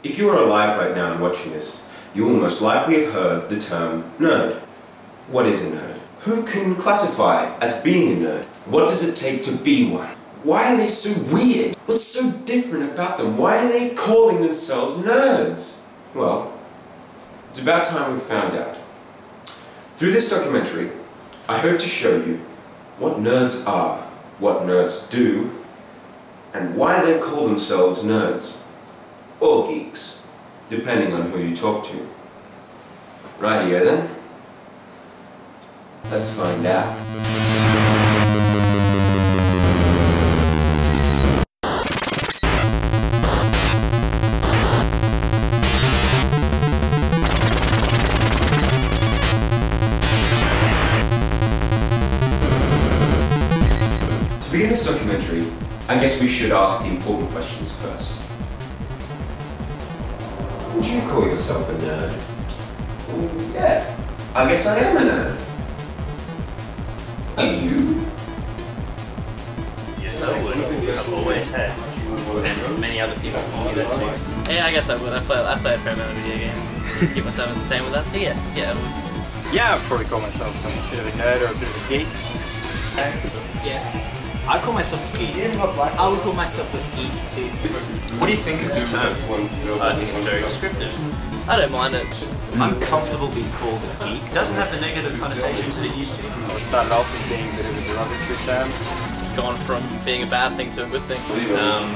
If you are alive right now and watching this, you will most likely have heard the term nerd. What is a nerd? Who can classify as being a nerd? What does it take to be one? Why are they so weird? What's so different about them? Why are they calling themselves nerds? Well, it's about time we found out. Through this documentary, I hope to show you what nerds are, what nerds do, and why they call themselves nerds. Or geeks, depending on who you talk to. Rightio then, let's find out. To begin this documentary, I guess we should ask the important questions first. Would you call yourself a nerd? Yeah, I guess I am a nerd. Are you? Yes, I would. I've always had. And many other people call me that too. Yeah, I guess I would. I play a fair amount of video games. Keep myself entertained with that, so yeah, I would. Yeah, I'd probably call myself a bit of a nerd or a bit of a geek. Yes. I call myself a geek. I would call myself a geek too. What do you think of the term? I think it's very descriptive. I don't mind it. I'm comfortable being called a geek. It doesn't have the negative connotations that it used to. It started off as being a bit of a derogatory term. It's gone from being a bad thing to a good thing.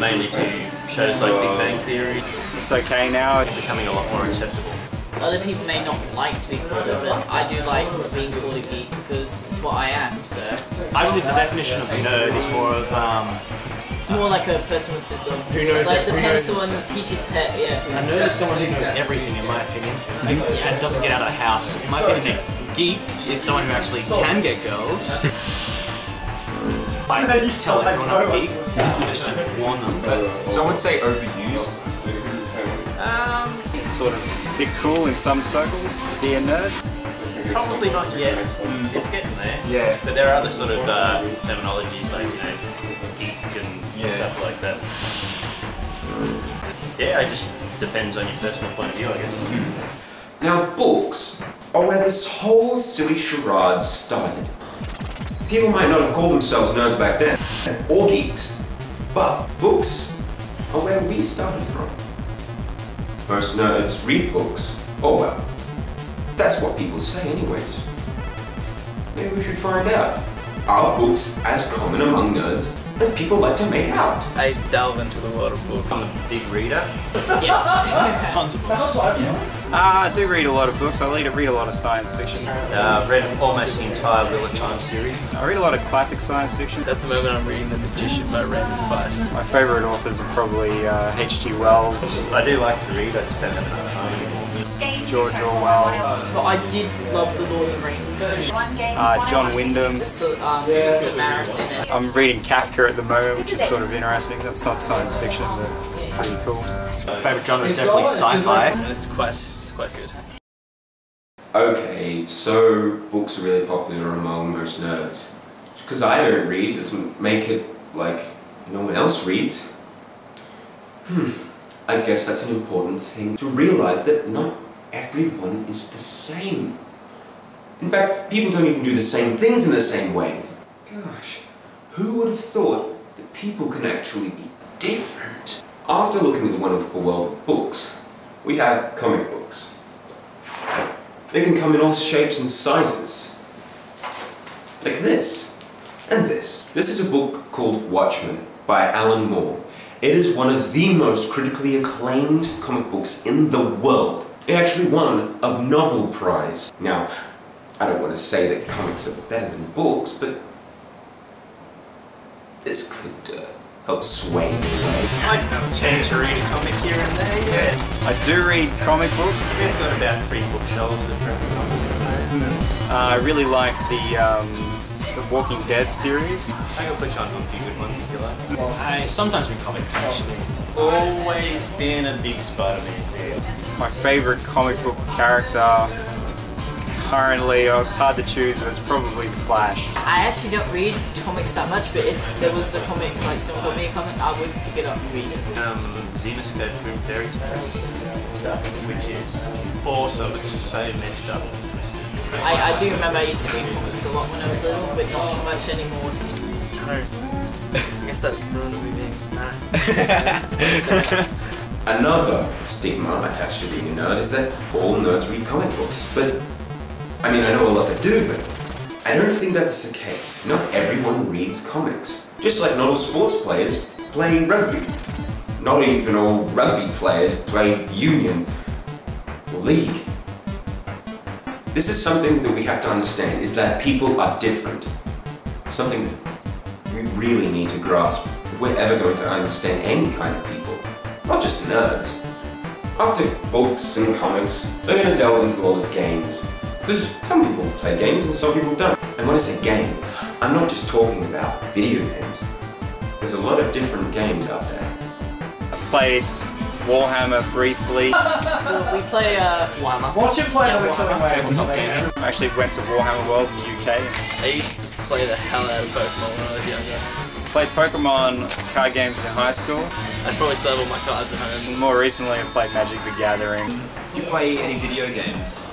Mainly to shows like Big Bang Theory. It's okay now. It's becoming a lot more acceptable. Other people may not like to be called it, but I do like being called a geek because it's what I am, so... I believe the definition of nerd is more of, It's more like a person with this who knows like the who pencil knows. and the teacher's pet, yeah. A nerd is someone who knows everything, in my opinion, and doesn't get out of the house. In my opinion, a geek is someone who actually can get girls. I tell everyone I'm a geek, just to warn them. Some would say overused. It's sort of a bit cool in some circles to be a nerd. Probably not yet. It's getting there. Yeah. But there are other sort of terminologies like, geek and stuff like that. Yeah, it just depends on your personal point of view, I guess. Now, books are where this whole silly charade started. People might not have called themselves nerds back then, or geeks, but books are where we started from. Most nerds read books. Oh well, that's what people say anyways. Maybe we should find out. Are books as common among nerds as people like to make out? I delve into the world of books. I'm a big reader. Yes. Tons of books. I do read a lot of books. I read a lot of science fiction. I've read almost the entire Wheel of Time series. I read a lot of classic science fiction. At the moment I'm reading The Magician by Raymond Feist. My favourite authors are probably H.G. Wells, I do like to read, I just don't have enough time anymore. George Orwell, But I did love The Lord of the Rings. John Wyndham. Samaritan and... I'm reading Kafka at the moment, which is sort of interesting. That's not science fiction, but it's pretty cool. My favourite genre is definitely sci-fi. And it's quite good. Okay, so books are really popular among most nerds. Because I don't read doesn't make it like no one else reads. I guess that's an important thing to realize that not everyone is the same. In fact, people don't even do the same things in the same ways. Gosh, who would have thought that people can actually be different? After looking at the wonderful world of books, we have comic books. They can come in all shapes and sizes. Like this, and this. This is a book called Watchmen by Alan Moore. It is one of the most critically acclaimed comic books in the world. It actually won a Novel Prize. Now, I don't want to say that comics are better than books, but this could help sway you away. I tend to read a comic here and there, yeah. I do read comic books. We've got about 3 bookshelves of different comics. I really like the Walking Dead series. I can put you on a few good ones if you like. I sometimes read comics, actually. Always been a big Spider-Man fan. My favourite comic book character, currently, oh, it's hard to choose, but it's probably The Flash. I actually don't read comics that much, but if there was a comic, like someone got me a comic, I would pick it up and read it. Xenoscope Grim Fairy Tales stuff, which is awesome. It's so messed up. I do remember I used to read comics a lot when I was little, but not so much anymore. I guess that ruins me being Another stigma attached to being a nerd is that all nerds read comic books. But, I mean, I know a lot that do, but I don't think that's the case. Not everyone reads comics. Just like not all sports players play rugby. Not even all rugby players play union or league. This is something that we have to understand, is that people are different. Something that we really need to grasp if we're ever going to understand any kind of people. Not just nerds. After books and comics, they're going to delve into the world of games. Because some people play games and some people don't. And when I say game, I'm not just talking about video games. There's a lot of different games out there. I played Warhammer briefly. We play Warhammer. Watch him play Yeah, the Warhammer. Tabletop gaming. I actually went to Warhammer World in the UK. I used to play the hell out of Pokemon when I was younger. Played Pokemon card games in high school. I probably still have all my cards at home. More recently, I played Magic the Gathering. Do you play any video games?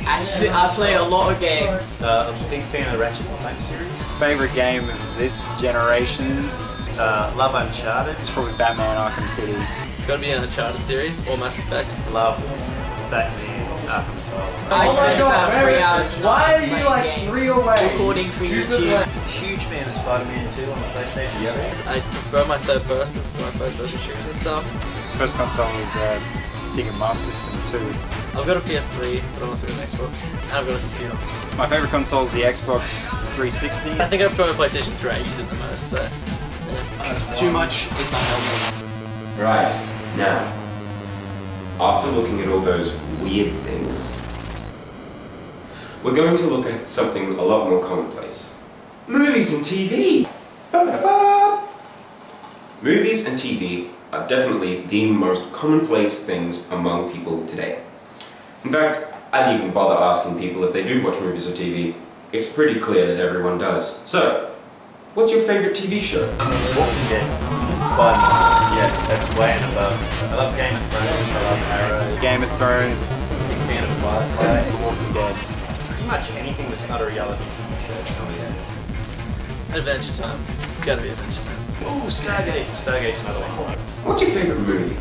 Actually, I play a lot of games. I'm a big fan of the Ratchet & Clank series. Favorite game of this generation? Love Uncharted. It's probably Batman Arkham City. It's got to be an Uncharted series or Mass Effect. Love Batman Arkham Asylum. I spend about 3 hours a night Why are you playing like games. 3 away? Recording for YouTube. Huge fan of Spider-Man 2 on the PlayStation. I prefer my third person, so my first person shooters and stuff. First console was Sega Master System 2. I've got a PS3, but I've also got an Xbox, and I've got a computer. My favorite console is the Xbox 360. I think I prefer my PlayStation 3, I use it the most, so... Yeah. Too much, it's unhealthy. Right, now, after looking at all those weird things, we're going to look at something a lot more commonplace. Movies and TV! Ba-ba-da-ba! Movies and TV are definitely the most commonplace things among people today. In fact, I don't even bother asking people if they do watch movies or TV. It's pretty clear that everyone does. So, what's your favourite TV show? Walking Dead. By miles. Yeah, that's way and above. I love Game of Thrones. I love Arrow. Game of Thrones. Big fan of Firefly. Walking Dead. Pretty much anything that's not a reality TV show. Oh yeah. Adventure Time. It's gotta be Adventure Time. Ooh, Stargate. Stargate's another one. What's your favourite movie?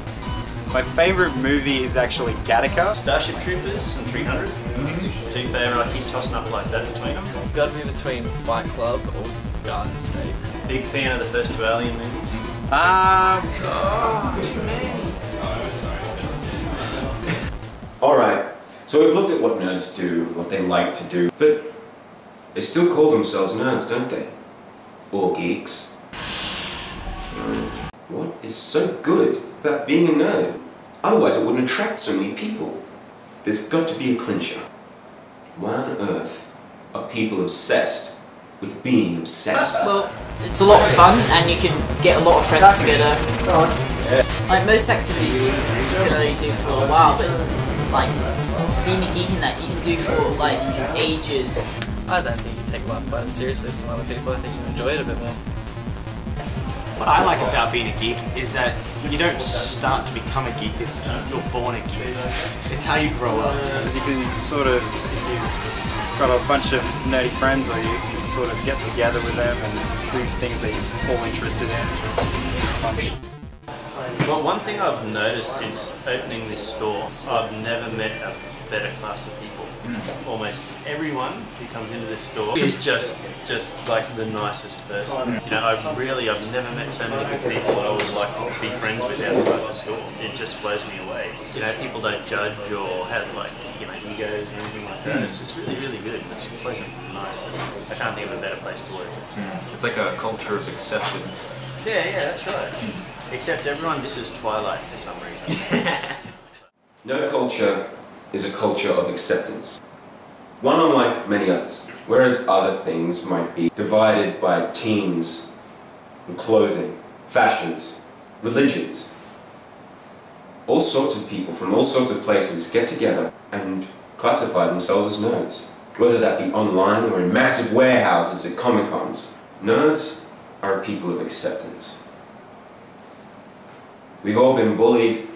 My favorite movie is actually Gattaca. Starship Troopers and 300s. Two favourite. I keep tossing up like that between them. It's gotta be between Fight Club or Garden State. Big fan of the first two Alien movies. Alright, so we've looked at what nerds do, what they like to do, but they still call themselves nerds, don't they? Or geeks. What is so good about being a nerd? Otherwise it wouldn't attract so many people. There's got to be a clincher. Why on earth are people obsessed with being obsessed? Well, it's a lot of fun and you can get a lot of friends together. Like most activities you can only do for a while, but like being a geek in that you can do for like ages. I don't think you take life quite as seriously as some other people. I think you enjoy it a bit more. What I like about being a geek is that you don't start to become a geek, you're born a geek. It's how you grow up. Because you can sort of, if you've got a bunch of nerdy friends, or you can sort of get together with them and do things that you're all interested in. It's fun. Well, one thing I've noticed since opening this store, I've never met a better class of people. Almost everyone who comes into this store is just like the nicest person. You know, I've never met so many good people that I would like to be friends with outside the store. It just blows me away. You know, people don't judge or have like, you know, egos or anything like that. It's just really, really good. It's pleasant and nice. I can't think of a better place to work. It's like a culture of acceptance. Yeah, that's right. Except everyone disses Twilight for some reason. Nerd culture is a culture of acceptance. One unlike many others. Whereas other things might be divided by teams, and clothing, fashions, religions. All sorts of people from all sorts of places get together and classify themselves as nerds. whether that be online or in massive warehouses at Comic-Cons. Nerds are a people of acceptance. We've all been bullied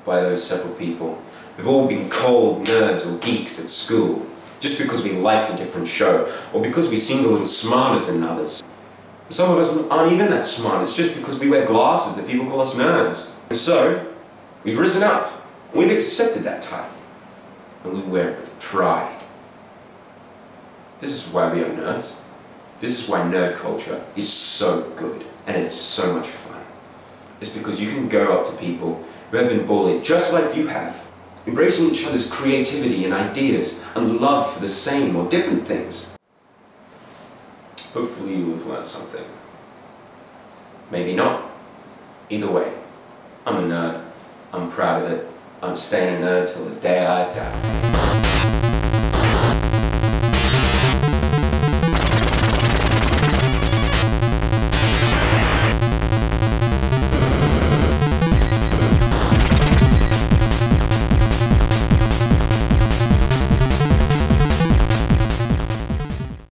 by those several people. We've all been called nerds or geeks at school, just because we liked a different show, or because we seemed a little smarter than others. Some of us aren't even that smart, it's just because we wear glasses that people call us nerds. And so, we've risen up, and we've accepted that title, and we wear it with pride. This is why we are nerds. This is why nerd culture is so good, and it is so much fun. It's because you can go up to people who have been bullied just like you have, embracing each other's creativity and ideas and love for the same or different things. Hopefully you have learned something. Maybe not. Either way, I'm a nerd. I'm proud of it. I'm staying a nerd till the day I die.